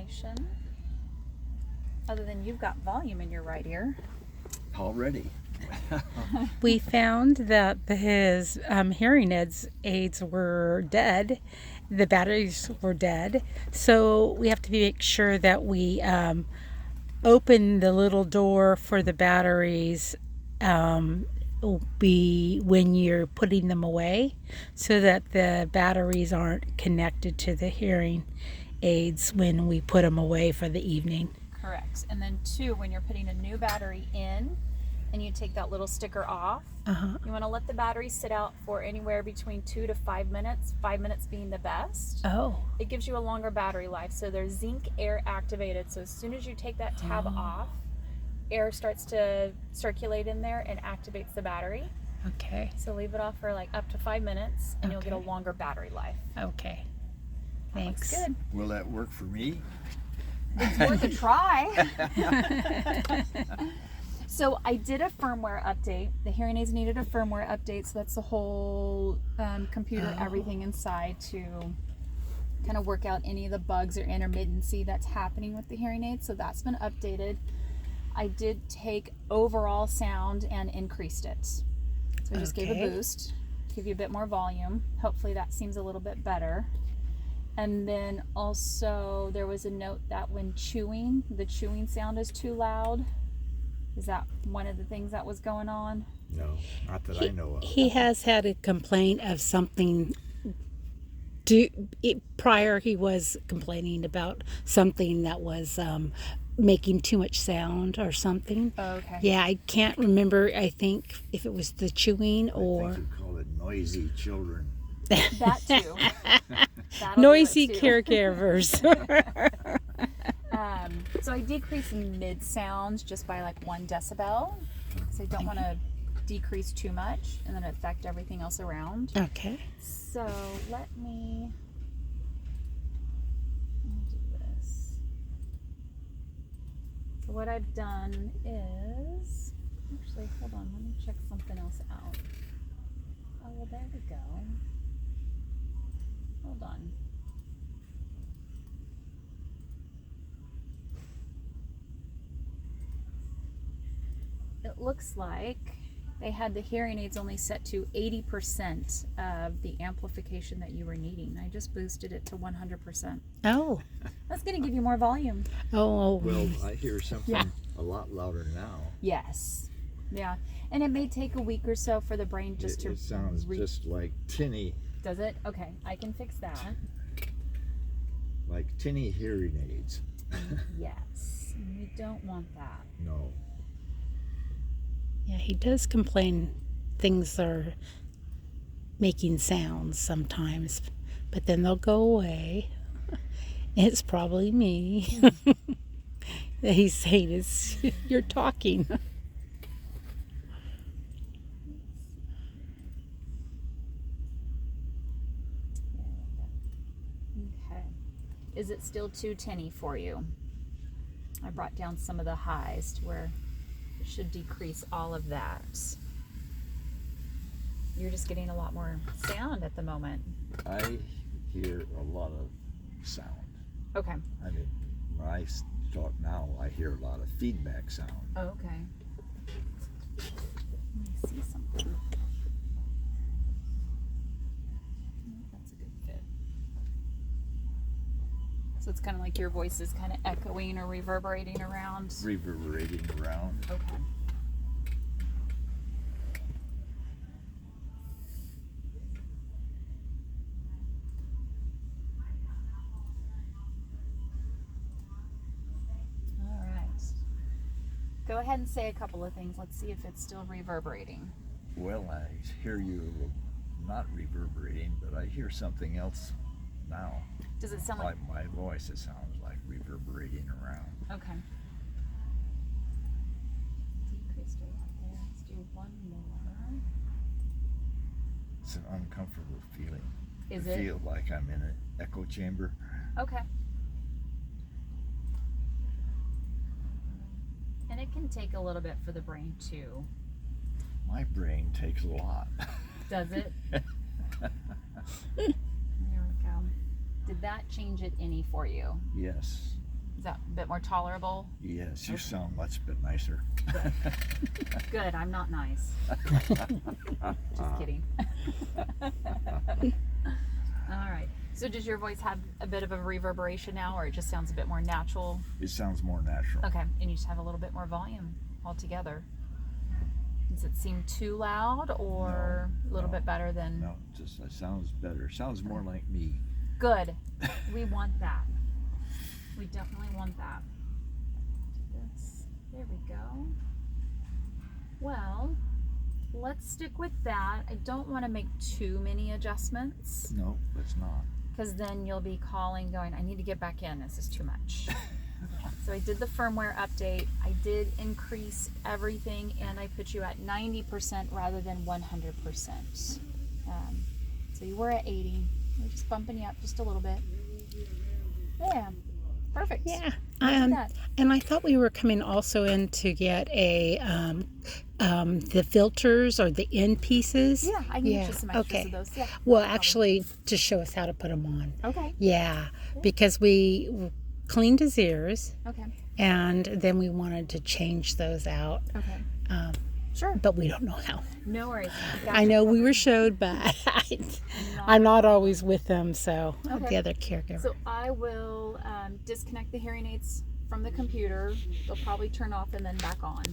information. Other than you've got volume in your right ear. Already. We found that his hearing aids were dead. The batteries were dead. So we have to make sure that we open the little door for the batteries be when you're putting them away, so that the batteries aren't connected to the hearing aids when we put them away for the evening. Correct. And then 2, when you're putting a new battery in and you take that little sticker off, you want to let the battery sit out for anywhere between 2 to 5 minutes, 5 minutes being the best. Oh. It gives you a longer battery life. So they're zinc air activated. So as soon as you take that tab off, air starts to circulate in there and activates the battery. Okay. So leave it off for like up to 5 minutes and you'll get a longer battery life. Okay. Thanks. Good. Will that work for me? It's worth a try. So I did a firmware update. The hearing aids needed a firmware update, so that's the whole computer, everything inside, to kind of work out any of the bugs or intermittency that's happening with the hearing aids. So that's been updated. I did take overall sound and increased it. So I just gave a boost, give you a bit more volume. Hopefully that seems a little bit better. And then also there was a note that when chewing, the chewing sound is too loud. Is that one of the things that was going on? No, not that I know of. He has had a complaint of something. Prior, he was complaining about something that was making too much sound or something. Oh, okay. Yeah, I can't remember. I think if it was the chewing or I think you call it noisy children. That too. That'll noisy do it too. caregivers. So I decreased mid sounds just by like 1 decibel. So I don't want to decrease too much and then affect everything else around. Okay. So let me do this. So what I've done is, actually, hold on, let me check something else out. Oh, well, there we go. Hold on. It looks like they had the hearing aids only set to 80% of the amplification that you were needing. I just boosted it to 100%. Oh. That's going to give you more volume. Oh. Well, I hear something a lot louder now. Yes. Yeah. And it may take a week or so for the brain just to... It sounds just like tinny, Does it? Okay. I can fix that. like tinny hearing aids. Yes. You don't want that. No. Yeah, he does complain things are making sounds sometimes, but then they'll go away. It's probably me. He's saying it's you're talking. Okay. Is it still too tinny for you? I brought down some of the highs to where it should decrease all of that. You're just getting a lot more sound at the moment. I hear a lot of sound. Okay. I mean, when I talk now, I hear a lot of feedback sound. Oh, okay. Let me see something. That's a good fit. So it's kind of like your voice is kind of echoing or reverberating around. Reverberating around. Okay. All right. Go ahead and say a couple of things. Let's see if it's still reverberating. Well, I hear you not reverberating, but I hear something else now. Does it sound like... My voice, it sounds like reverberating around. Okay. Decreased a lot there. Let's do one more. It's an uncomfortable feeling. Is I it? feel like I'm in an echo chamber. Okay. And it can take a little bit for the brain too. My brain takes a lot. Does it? There we go. Did that change it any for you? Yes. Is that a bit more tolerable? Yes, you sound much bit nicer. Good, I'm not nice. Just kidding. All right. So does your voice have a bit of a reverberation now, or it just sounds a bit more natural? It sounds more natural. Okay, and you just have a little bit more volume altogether. Does it seem too loud, or a little bit better than? No, just it sounds better. Sounds more like me. Good. We want that. We definitely want that. This. There we go. Well, let's stick with that. I don't want to make too many adjustments, No, it's not. because then you'll be calling going, I need to get back in. This is too much. So I did the firmware update. I did increase everything, and I put you at 90% rather than 100%. So you were at 80. We're just bumping you up just a little bit. Yeah, perfect. Yeah. Look at that. And I thought we were coming also in to get a the filters or the end pieces. Yeah, I can get you some extras okay. of those. Yeah. Well, actually, to show us how to put them on. Okay. Yeah, because we cleaned his ears, Okay. and then we wanted to change those out, Okay. Sure. but we don't know how. No worries. I know we were showed, but I'm not always with them, so Okay. the other caregiver. So I will disconnect the hearing aids from the computer. They'll probably turn off and then back on.